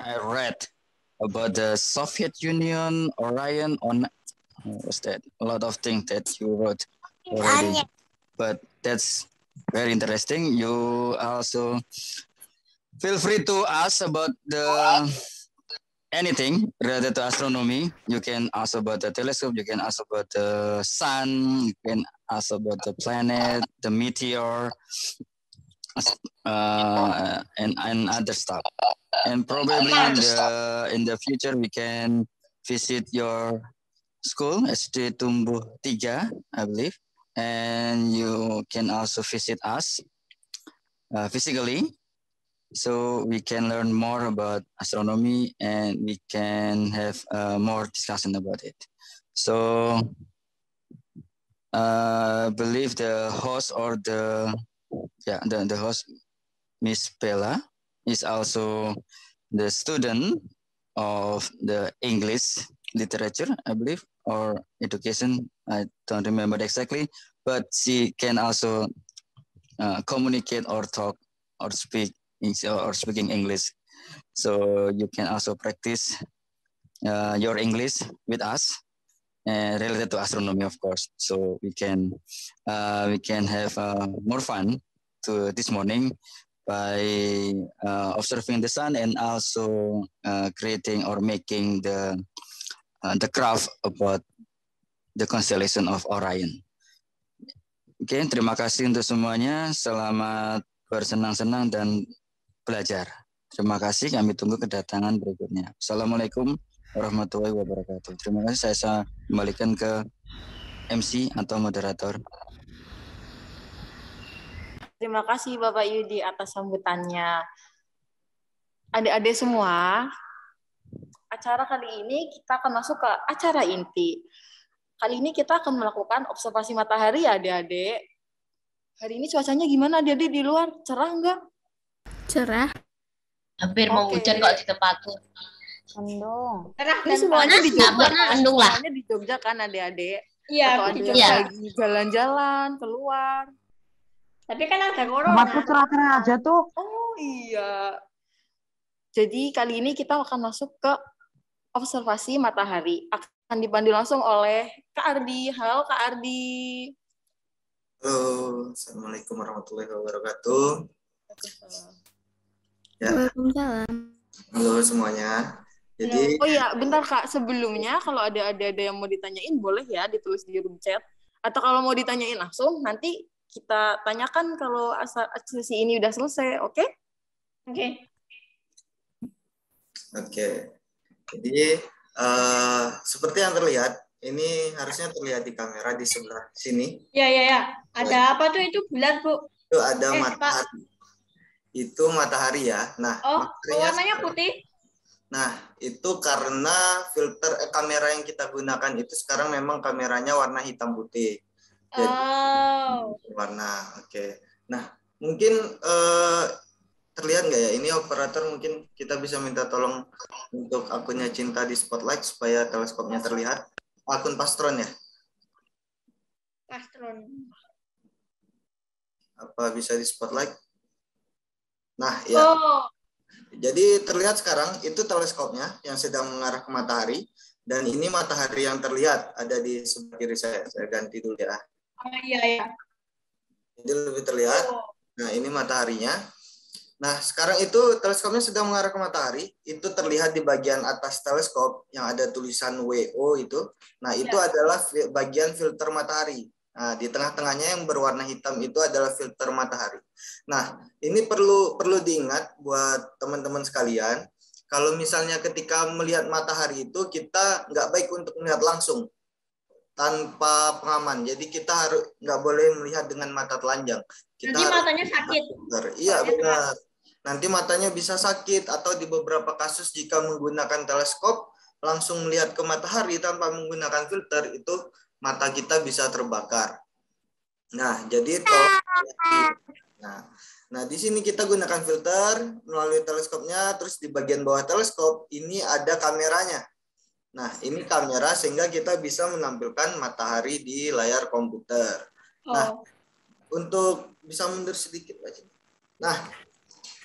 I read about the Soviet Union, Orion, on what's that? A lot of things that you wrote already, but that's very interesting. You also feel free to ask about the anything related to astronomy. You can ask about the telescope. You can ask about the sun. You can ask about the planet, the meteor, and other stuff. And probably in the future we can visit your school SD Tumbuh 3, I believe, and you can also visit us physically, so we can learn more about astronomy and we can have more discussion about it. So I believe the host or the host, Miss Bella, is also the student of the English literature, I believe, or education. I don't remember exactly, but she can also communicate or talk or speak or speaking English. So you can also practice your English with us related to astronomy, of course. So we can have more fun to this morning by observing the sun and also creating or making the craft about the constellation of Orion. Oke, terima kasih untuk semuanya. Selamat bersenang-senang dan belajar. Terima kasih, kami tunggu kedatangan berikutnya. Assalamualaikum warahmatullahi wabarakatuh. Terima kasih, saya kembalikan ke MC atau moderator. Terima kasih Bapak Yudi atas sambutannya. Adik-adik semua, acara kali ini kita akan masuk ke acara inti. Kali ini kita akan melakukan observasi matahari ya adik-adik. Hari ini cuacanya gimana adik-adik di luar? Cerah nggak? Cerah. Hampir mau hujan kok di tempatku. Mendung. Ini semuanya di Jogja kan? mendung lah. Semuanya di Jogja kan adik-adik? Iya, atau ada yang lagi jalan-jalan keluar. Tapi kan ada corona. Tempatku cerah-cerah aja tuh. Oh iya. Jadi kali ini kita akan masuk ke observasi matahari. Akan dipandu langsung oleh Kak Ardi. Halo Kak Ardi. Halo, Assalamualaikum warahmatullahi wabarakatuh. Ya. Waalaikumsalam. Halo semuanya. Jadi, oh iya, bentar Kak. Sebelumnya kalau ada yang mau ditanyain boleh ya ditulis di room chat. Atau kalau mau ditanyain langsung nanti kita tanyakan kalau sesi ini udah selesai, oke? Oke. Oke. Jadi seperti yang terlihat, ini harusnya terlihat di kamera di sebelah sini. Ya. Ada apa tuh itu bulan, Bu? Itu ada matahari. Itu matahari ya. Nah, warnanya putih. Nah, itu karena filter kamera yang kita gunakan itu sekarang memang kameranya warna hitam putih. Jadi, warna, oke. Nah, mungkin terlihat nggak ya? Ini operator mungkin kita bisa minta tolong untuk akunnya Cinta di Spotlight supaya teleskopnya terlihat. Akun Pastron ya? Pastron. Apa bisa di Spotlight? Nah, ya. Jadi terlihat sekarang itu teleskopnya yang sedang mengarah ke matahari. Dan ini matahari yang terlihat ada di sebelah kiri saya. Saya ganti dulu ya. Oh iya. Jadi lebih terlihat. Nah, ini mataharinya. Nah, sekarang itu teleskopnya sedang mengarah ke matahari. Itu terlihat di bagian atas teleskop yang ada tulisan WO itu. Nah, itu adalah bagian filter matahari. Nah, di tengah-tengahnya yang berwarna hitam itu adalah filter matahari. Nah, ini perlu diingat buat teman-teman sekalian. Kalau misalnya ketika melihat matahari itu kita nggak baik untuk melihat langsung tanpa pengaman. Jadi kita harus nggak boleh melihat dengan mata telanjang. Nanti matanya sakit. Iya benar. Nanti matanya bisa sakit atau di beberapa kasus jika menggunakan teleskop langsung melihat ke matahari tanpa menggunakan filter itu mata kita bisa terbakar. Nah, jadi Nah, di sini kita gunakan filter melalui teleskopnya, terus di bagian bawah teleskop ini ada kameranya. Nah, ini kamera sehingga kita bisa menampilkan matahari di layar komputer. Nah, untuk bisa mundur sedikit aja. Nah,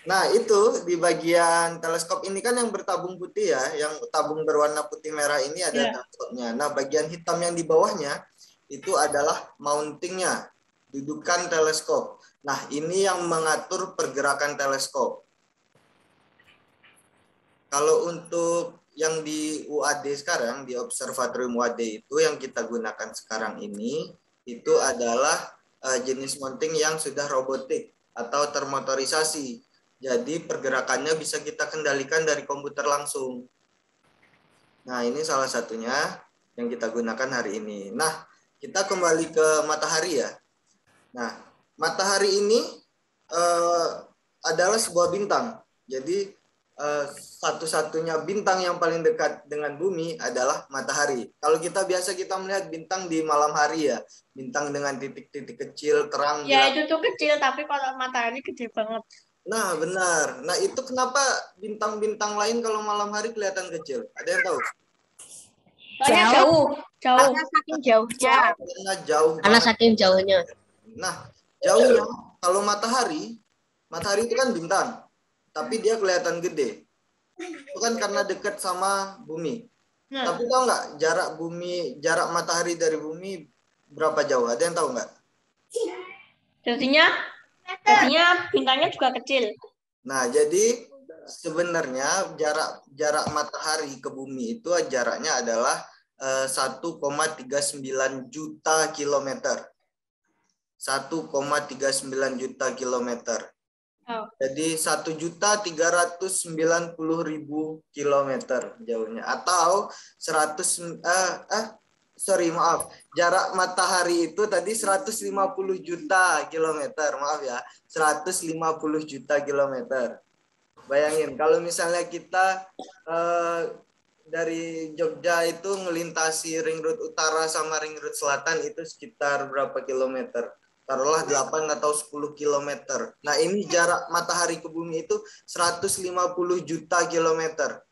Nah, itu di bagian teleskop ini kan yang bertabung putih ya, yang tabung berwarna putih merah ini ada Ya. teleskopnya. Nah, bagian hitam yang di bawahnya itu adalah mountingnya, dudukan teleskop. Nah, ini yang mengatur pergerakan teleskop. Kalau untuk yang di UAD sekarang, di Observatorium UAD itu yang kita gunakan sekarang ini, itu adalah jenis mounting yang sudah robotik atau termotorisasi. Jadi pergerakannya bisa kita kendalikan dari komputer langsung. Nah, ini salah satunya yang kita gunakan hari ini. Nah, kita kembali ke matahari ya. Nah, matahari ini adalah sebuah bintang. Jadi satu-satunya bintang yang paling dekat dengan bumi adalah matahari. Kalau kita melihat bintang di malam hari ya, bintang dengan titik-titik kecil terang. Ya, itu tuh kecil, tapi kalau matahari gede banget. Nah, benar. Nah, itu kenapa bintang-bintang lain kalau malam hari kelihatan kecil? Ada yang tahu? Soalnya jauh. Karena saking jauhnya. Karena jauh Karena banget. saking jauhnya. Nah, jauhnya kalau matahari itu kan bintang, tapi dia kelihatan gede. Itu kan karena dekat sama bumi. Nah, Tapi tahu nggak jarak matahari dari bumi berapa jauh? Ada yang tahu nggak? jadinya bintangnya juga kecil. Nah, jadi sebenarnya jarak matahari ke bumi itu jaraknya adalah 1,39 juta kilometer. 1,39 juta kilometer. Oh. Jadi 1.390.000 kilometer jauhnya. Atau jarak matahari itu tadi 150 juta kilometer. Maaf ya, 150 juta kilometer. Bayangin kalau misalnya kita dari Jogja itu ngelintasi ring road utara sama ring road selatan itu sekitar berapa kilometer? Taruhlah 8 atau 10 kilometer. Nah, ini jarak matahari ke bumi itu 150 juta kilometer.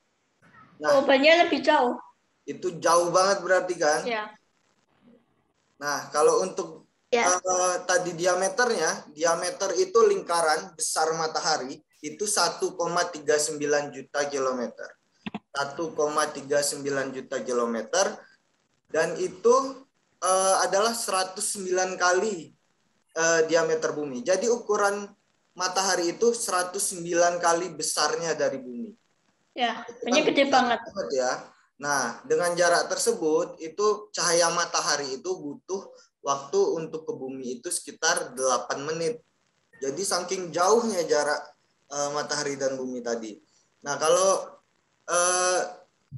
Nah, Jawabannya lebih jauh. itu jauh banget berarti kan? Ya. Nah, kalau untuk tadi diameter itu lingkaran besar matahari itu 1,39 juta kilometer. 1,39 juta kilometer dan itu adalah 109 kali diameter bumi. Jadi ukuran matahari itu 109 kali besarnya dari bumi. Ya, ini gede banget. Ya. Nah, dengan jarak tersebut itu cahaya matahari itu butuh waktu untuk ke bumi itu sekitar 8 menit. Jadi saking jauhnya jarak matahari dan bumi tadi. Nah, kalau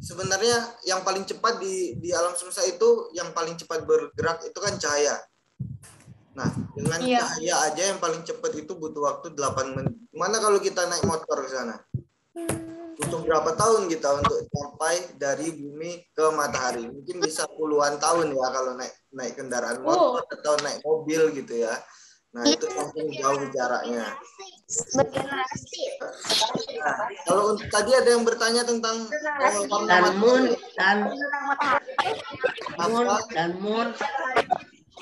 sebenarnya yang paling cepat di alam semesta itu yang paling cepat bergerak itu kan cahaya. Nah, dengan cahaya aja yang paling cepat itu butuh waktu 8 menit. Gimana kalau kita naik motor ke sana? Butuh berapa tahun kita untuk sampai dari bumi ke matahari? Mungkin bisa puluhan tahun ya kalau naik kendaraan motor atau naik mobil gitu ya. Nah, itu saking jauh jaraknya. Nah, kalau tadi ada yang bertanya tentang warna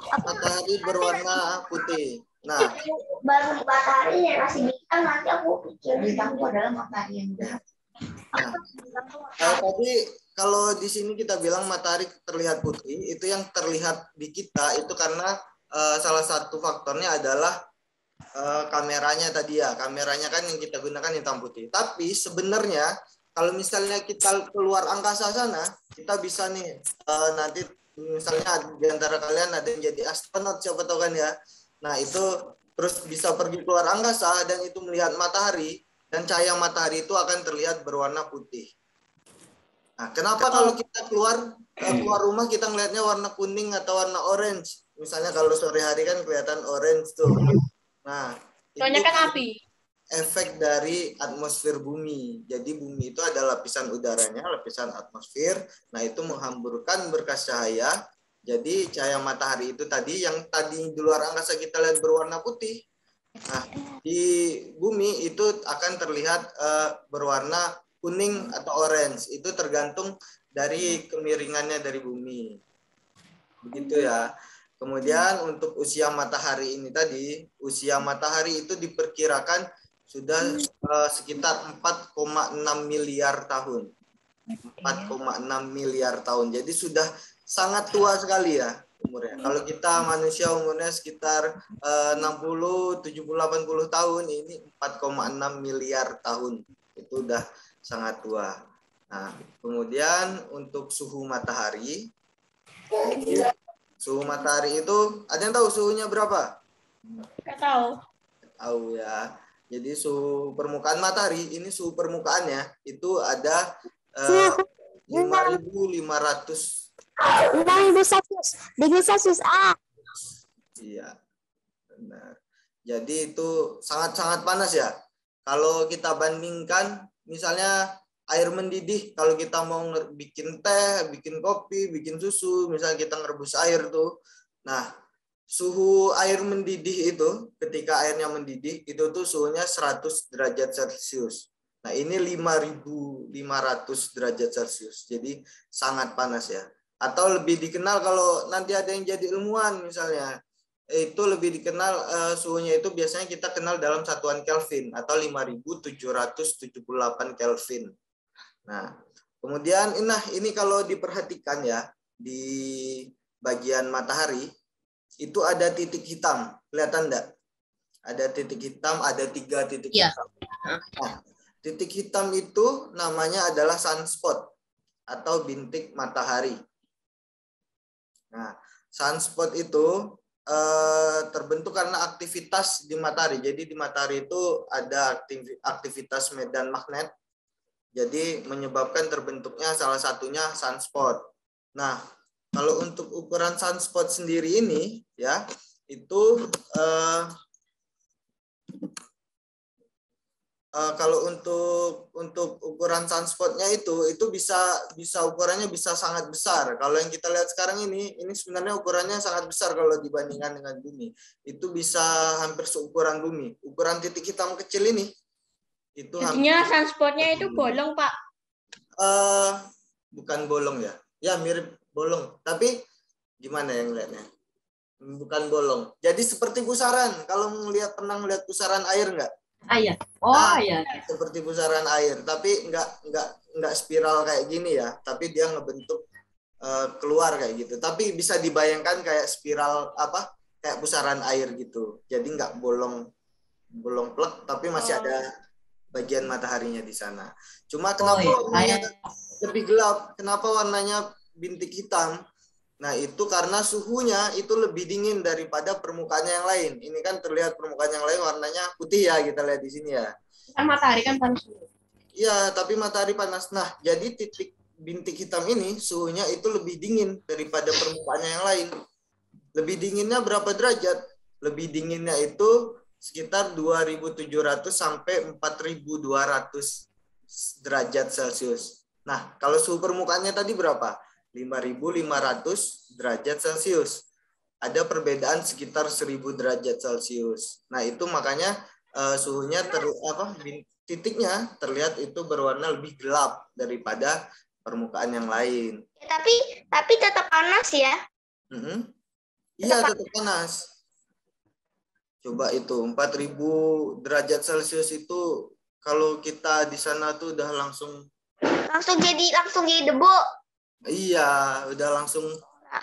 matahari berwarna putih. Nah, baru matahari ya kasih bintang, nanti aku pikir bintangku adalah matahari yang gelap. Nah, tadi kalau di sini kita bilang matahari terlihat putih, itu yang terlihat di kita itu karena salah satu faktornya adalah kameranya tadi ya. Kameranya kan yang kita gunakan hitam putih. Tapi sebenarnya kalau misalnya kita keluar angkasa sana, kita bisa nih nanti misalnya di antara kalian ada yang jadi astronot siapa tahu kan ya. Nah, itu terus bisa pergi keluar angkasa dan itu melihat matahari dan cahaya matahari itu akan terlihat berwarna putih. Nah, kenapa kalau kita keluar rumah kita ngelihatnya warna kuning atau warna orange? Misalnya kalau sore hari kan kelihatan orange tuh. Nah, soalnya kan api. Efek dari atmosfer bumi. Jadi bumi itu ada lapisan udaranya, lapisan atmosfer. Nah, itu menghamburkan berkas cahaya. Jadi cahaya matahari itu tadi yang tadi di luar angkasa kita lihat berwarna putih. Nah, di bumi itu akan terlihat berwarna kuning atau orange. Itu tergantung dari kemiringannya dari bumi. Begitu ya. Kemudian untuk usia matahari ini tadi, usia matahari itu diperkirakan sudah sekitar 4,6 miliar tahun. 4,6 miliar tahun. Jadi sudah sangat tua sekali ya umurnya. Kalau kita manusia umurnya sekitar 60, 70, 80 tahun, ini 4,6 miliar tahun. Itu udah sangat tua. Nah, kemudian untuk suhu matahari. Suhu matahari itu ada yang tahu suhunya berapa? Nggak tahu. Tahu ya. Jadi suhu permukaan matahari, ini suhu permukaannya itu ada 5.500 degree Celsius. Iya, benar. Jadi itu sangat-sangat panas ya. Kalau kita bandingkan, misalnya air mendidih, kalau kita mau bikin teh, bikin kopi, bikin susu, misalnya kita ngerebus air tuh. Nah, suhu air mendidih itu, ketika airnya mendidih, itu tuh suhunya 100 derajat Celcius. Nah, ini 5.500 derajat Celcius. Jadi sangat panas ya. Atau lebih dikenal kalau nanti ada yang jadi ilmuwan misalnya, itu lebih dikenal suhunya itu biasanya kita kenal dalam satuan Kelvin atau 5.778 Kelvin. Nah, kemudian ini kalau diperhatikan ya, di bagian matahari itu ada titik hitam. Kelihatan enggak? Ada titik hitam, ada 3 titik hitam. Nah, titik hitam itu namanya adalah sunspot atau bintik matahari. Nah, sunspot itu terbentuk karena aktivitas di matahari. Jadi di matahari itu ada aktivitas medan magnet. Jadi menyebabkan terbentuknya salah satunya sunspot. Nah, kalau untuk ukuran sunspot sendiri ini ya, itu kalau untuk ukuran sunspotnya itu bisa ukurannya bisa sangat besar. Kalau yang kita lihat sekarang ini sebenarnya ukurannya sangat besar kalau dibandingkan dengan bumi. Itu bisa hampir seukuran bumi. Ukuran titik hitam kecil ini itu Jadinya sunspotnya itu bolong, Pak. Bukan bolong ya. Ya mirip bolong. Tapi gimana yang lihatnya? Bukan bolong. Jadi seperti pusaran. Kalau pernah melihat pusaran air nggak? Iya. Oh iya. Seperti pusaran air, tapi nggak spiral kayak gini ya. Tapi dia ngebentuk keluar kayak gitu. Tapi bisa dibayangkan kayak spiral kayak pusaran air gitu. Jadi nggak bolong plek, tapi masih ada bagian mataharinya di sana. Cuma kenapa warnanya lebih gelap? Kenapa warnanya bintik hitam? Nah, itu karena suhunya itu lebih dingin daripada permukaannya yang lain. Ini kan terlihat permukaan yang lain warnanya putih ya, kita lihat di sini ya. Kan matahari kan panas. Iya, tapi matahari panas. Nah, jadi titik bintik hitam ini suhunya itu lebih dingin daripada permukaannya yang lain. Lebih dinginnya berapa derajat? Lebih dinginnya itu sekitar 2.700 sampai 4.200 derajat Celcius. Nah, kalau suhu permukaannya tadi berapa? 5.500 derajat Celcius. Ada perbedaan sekitar 1.000 derajat Celcius. Nah, itu makanya suhunya titiknya terlihat itu berwarna lebih gelap daripada permukaan yang lain. Ya, tapi tetap panas ya. Iya, tetap panas. Coba itu 4.000 derajat Celcius itu kalau kita di sana tuh udah langsung jadi debu. Iya, udah langsung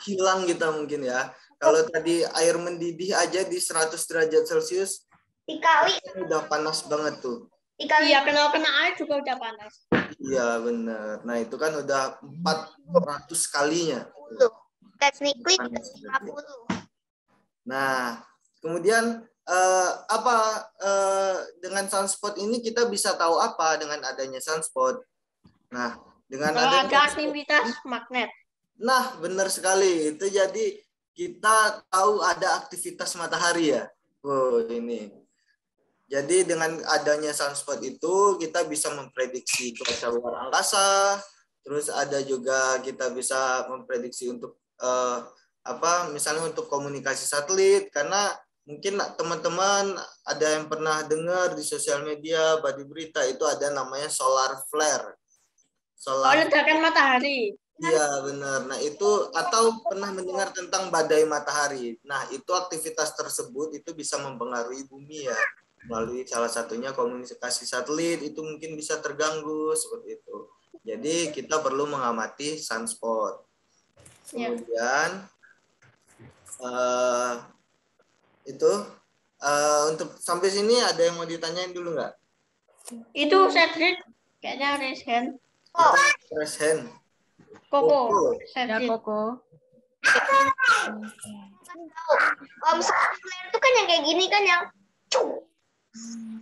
hilang kita mungkin ya. Kalau tadi air mendidih aja di 100 derajat Celcius Dikali udah panas banget tuh. Iya, kena air juga udah panas. Iya, bener. Nah, itu kan udah 400 kalinya. Technically 50. Nah, kemudian dengan sunspot ini kita bisa tahu apa dengan adanya sunspot? Nah, dengan Kalau adanya ada aktivitas magnet. Nah, benar sekali. Itu jadi kita tahu ada aktivitas matahari ya. Oh, ini. Jadi dengan adanya sunspot itu kita bisa memprediksi cuaca luar angkasa. Terus ada juga kita bisa memprediksi untuk misalnya untuk komunikasi satelit, karena mungkin teman-teman ada yang pernah dengar di sosial media, di berita itu ada namanya solar flare. Ledakan matahari. Iya, benar. Nah, itu atau pernah mendengar tentang badai matahari. Nah, itu aktivitas tersebut itu bisa mempengaruhi bumi ya. melalui salah satunya komunikasi satelit itu mungkin bisa terganggu seperti itu. Jadi kita perlu mengamati sunspot. Kemudian itu untuk sampai sini ada yang mau ditanyain dulu nggak? Itu Cedric kayaknya raise hand. Raise hand. Koko. Ya, Cedric. Koko. Kalau misalnya flare itu kan yang kayak gini kan yang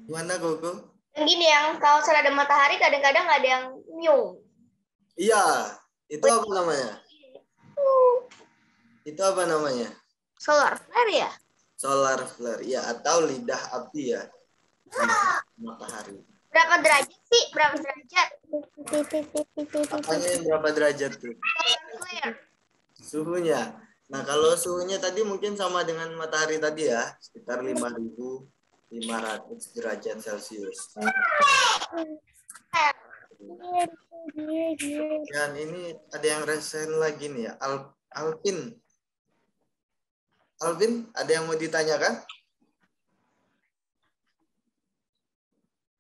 Gimana Gogo? yang gini yang kalau misalnya ada matahari kadang-kadang ada yang nyung. Iya, itu apa namanya? Itu apa namanya? Solar flare ya? Solar flare, ya, atau lidah api ya. Matahari. Berapa derajat sih? Berapa derajat? Apanya yang berapa derajat tuh? Solar flare. Suhunya. Nah, kalau suhunya tadi mungkin sama dengan matahari tadi ya, sekitar 5.500 derajat Celcius. Dan ini ada yang resen lagi nih ya, Alvin. Alvin, ada yang mau ditanyakan?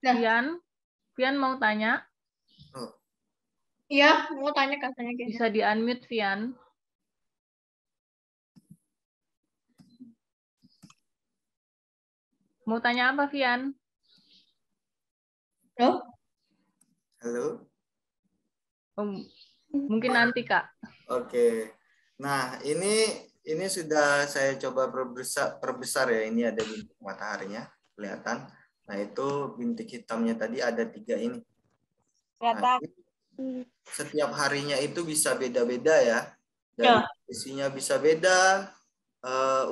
Vian mau tanya? Iya, mau tanya katanya gitu. Bisa di-unmute, Vian. Mau tanya apa, Vian? Halo? Mungkin nanti, Kak. Oke. Nah, ini sudah saya coba perbesar ya. Ini ada bintik mataharinya, kelihatan. Nah, itu bintik hitamnya tadi ada 3 ini. Nah, setiap harinya itu bisa beda-beda ya. Dan isinya bisa beda,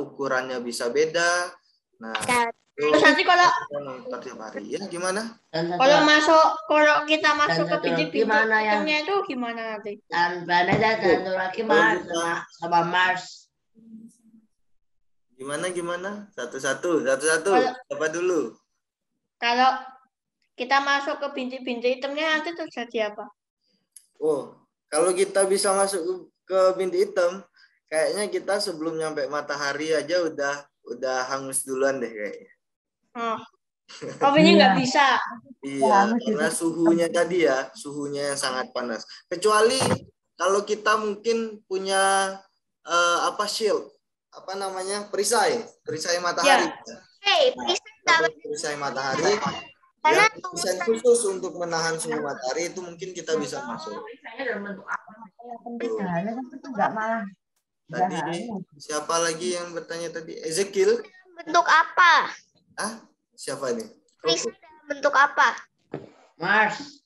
ukurannya bisa beda. Nah, Terus nanti kalau tiap hari ya gimana? kalau kita masuk ke bintik-bintik hitamnya itu gimana nanti? Dan planet dan lagi Mars sama Mars. Gimana? Satu-satu. Siapa dulu? Kalau kita masuk ke bintik-bintik hitamnya nanti terjadi apa? Oh, kalau kita bisa masuk ke bintik hitam, kayaknya kita sebelum nyampe matahari aja udah hangus duluan deh kayaknya. Kopinya nggak bisa. Iya, karena suhunya tadi ya, suhunya yang sangat panas. Kecuali kalau kita mungkin punya shield, perisai matahari. Perisai matahari. Ya, desain khusus untuk menahan suhu matahari itu mungkin kita bisa masuk. Tadi siapa lagi yang bertanya tadi? Ezekiel. Bentuk apa? Siapa nih? Perisai dalam bentuk apa? Mars.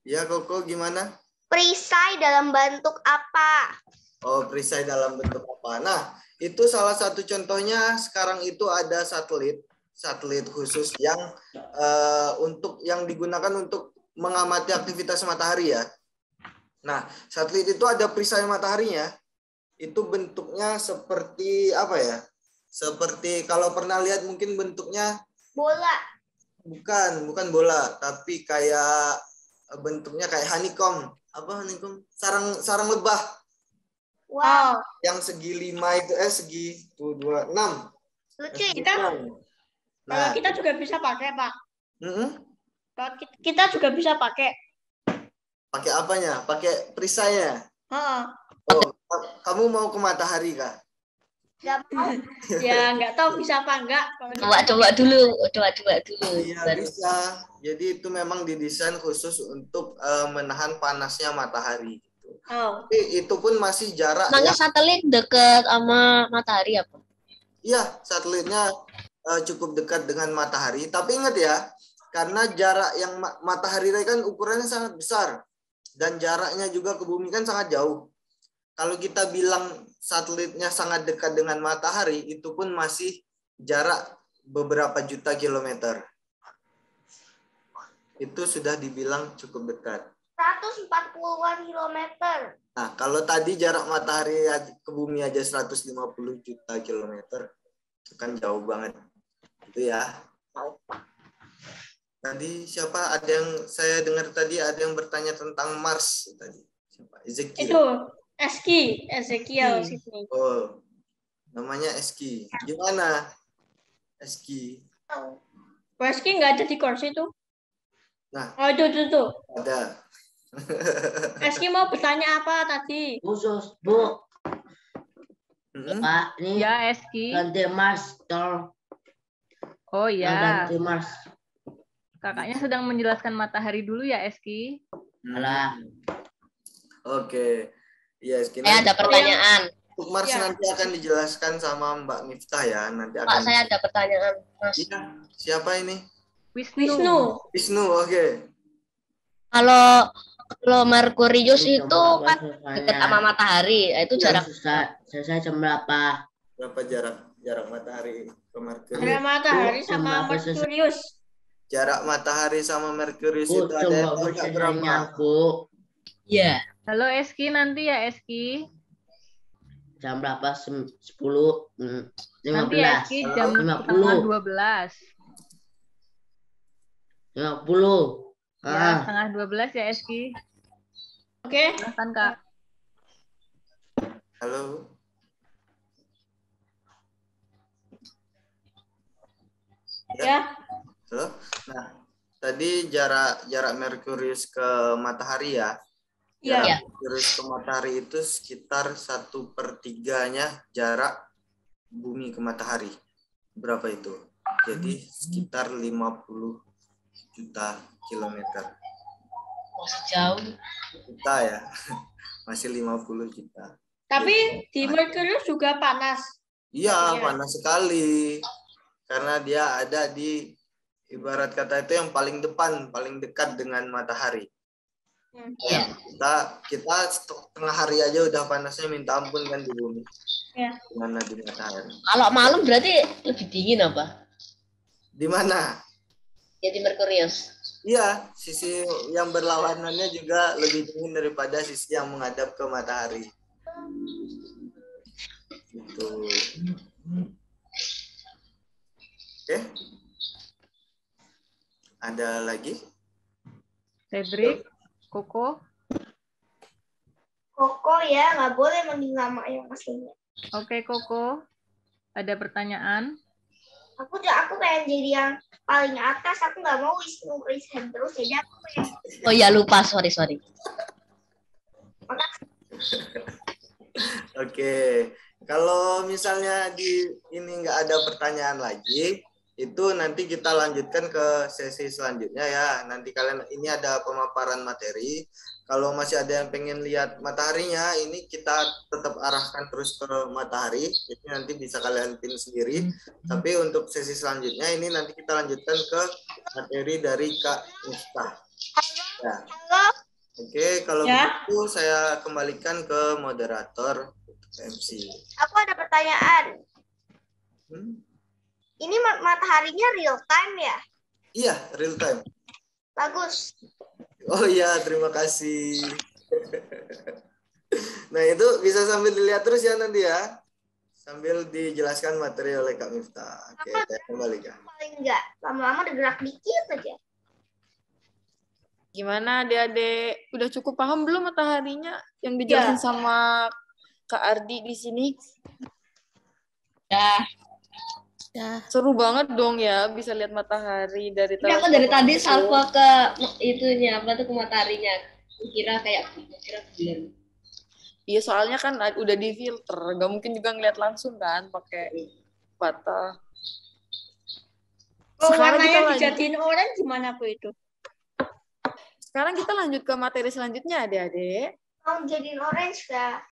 Ya, Koko gimana? Perisai dalam bentuk apa? Oh, perisai dalam bentuk apa? Nah, itu salah satu contohnya sekarang itu ada satelit khusus yang yang digunakan untuk mengamati aktivitas matahari ya. Nah, satelit itu ada perisai mataharinya. Itu bentuknya seperti apa ya? Seperti kalau pernah lihat mungkin bentuknya bola. Bukan bola, tapi kayak bentuknya kayak honeycomb. Apa honeycomb? Sarang lebah. Wow. Yang segi 5 itu segi 2 6. Lucu kita. Kalau kita juga bisa pakai, Pak. Kalau kita juga bisa pakai. Pakai apanya? Pakai perisainya? Oh, kamu mau ke matahari kah? Gak mau. Ya, nggak tahu bisa apa enggak. Coba dulu. Iya, bisa. Jadi itu memang didesain khusus untuk menahan panasnya matahari. Gitu. Tapi itu pun masih jarak. Makanya satelit dekat sama matahari apa? Iya, satelitnya cukup dekat dengan matahari. Tapi ingat ya, karena jarak yang matahari kan ukurannya sangat besar. Dan jaraknya juga ke bumi kan sangat jauh. Kalau kita bilang satelitnya sangat dekat dengan matahari, itu pun masih jarak beberapa juta kilometer. Itu sudah dibilang cukup dekat. 140-an kilometer. Nah, kalau tadi jarak matahari ke bumi aja 150 juta kilometer, itu kan jauh banget. Itu ya. Tadi siapa? Ada yang saya dengar tadi ada yang bertanya tentang Mars tadi. Siapa? Ezekiel. Itu Ezekiel sini. Oh, namanya Eski. Gimana? Eski. Reski nggak ada di kursi tuh. Nah. Oh, itu. Ada. Reski mau bertanya apa tadi? Khusus, Bu. Pak, ini Ya, Eski. ganti master. Oh ya. Ganti mas. Kakaknya sedang menjelaskan matahari dulu ya, Eski. Alah. Oke. Iya, Saya ada pertanyaan. Untuk Mars nanti akan dijelaskan sama Mbak Miftah ya. Nanti Pak, akan. saya ada pertanyaan, Mas. Iya. Siapa ini? Wisnu. Oke. Kalau Merkurius itu kan dekat sama matahari, itu jarak Selesai jam berapa? Berapa jarak matahari ke Merkurius? Jarak matahari sama Merkurius. Jarak matahari sama Merkurius Bu, itu ada yang tahu nggak berapa? Bu. Iya. Halo Eski, nanti ya Eski. Jam berapa? 10, 15. Nanti ya Eski jam 50. 12. 50. Ya, setengah 12 ya Eski. Oke. Silahkan Kak. Halo. Ya. Halo. Nah, tadi jarak Merkurius ke matahari ya. Iya. Merkurius ke matahari itu sekitar 1/3-nya jarak bumi ke matahari. Berapa itu? Jadi sekitar 50 juta kilometer. Masih jauh. Juta ya. Masih 50 juta. Tapi di Merkurius juga panas. Iya, panas sekali. Karena dia ada di ibarat kata itu yang paling depan, paling dekat dengan matahari. Iya. Kita tengah hari aja udah panasnya minta ampun kan di bumi. Iya. Gimana di matahari? Kalau malam berarti lebih dingin apa? Di mana? Ya di Merkurius. Iya, sisi yang berlawanannya juga lebih dingin daripada sisi yang menghadap ke matahari. Gitu. Oke. Ada lagi? Cedric, Koko. Koko ya, nggak boleh manggil nama yang aslinya. Oke, Koko. Ada pertanyaan? Aku pengen jadi yang paling atas. Aku nggak mau Wisnu resign terus. Jadi aku pengen. Oh ya lupa, sorry. Oke, kalau misalnya di ini nggak ada pertanyaan lagi, itu nanti kita lanjutkan ke sesi selanjutnya ya. Nanti kalian ini ada pemaparan materi. Kalau masih ada yang pengen lihat mataharinya, ini kita tetap arahkan terus ke matahari. Jadi nanti bisa kalian pin sendiri. Tapi untuk sesi selanjutnya ini nanti kita lanjutkan ke materi dari Kak Miftah. Ya. Oke, kalau begitu saya kembalikan ke moderator MC. Aku ada pertanyaan. Ini mataharinya real time ya? Iya, real time. Bagus. Oh iya, terima kasih. Nah, itu bisa sambil dilihat terus ya nanti ya. Sambil dijelaskan materi oleh Kak Miftah. Oke, saya kembalikan. Paling enggak, lama-lama bergerak dikit aja. Gimana adik-adik? Udah cukup paham belum mataharinya yang dijelasin sama Kak Ardi di sini? Ya. Seru banget dong ya bisa lihat matahari dari Ini aku dari tadi salvo ke itunya, apa tuh, ke mataharinya. Kira bulan. Iya, soalnya kan udah di filter, nggak mungkin juga ngeliat langsung kan pakai mata. Oh, warnanya dijadiin orange gimana aku itu? Sekarang kita lanjut ke materi selanjutnya, adik-adik. Mau jadiin orange gak?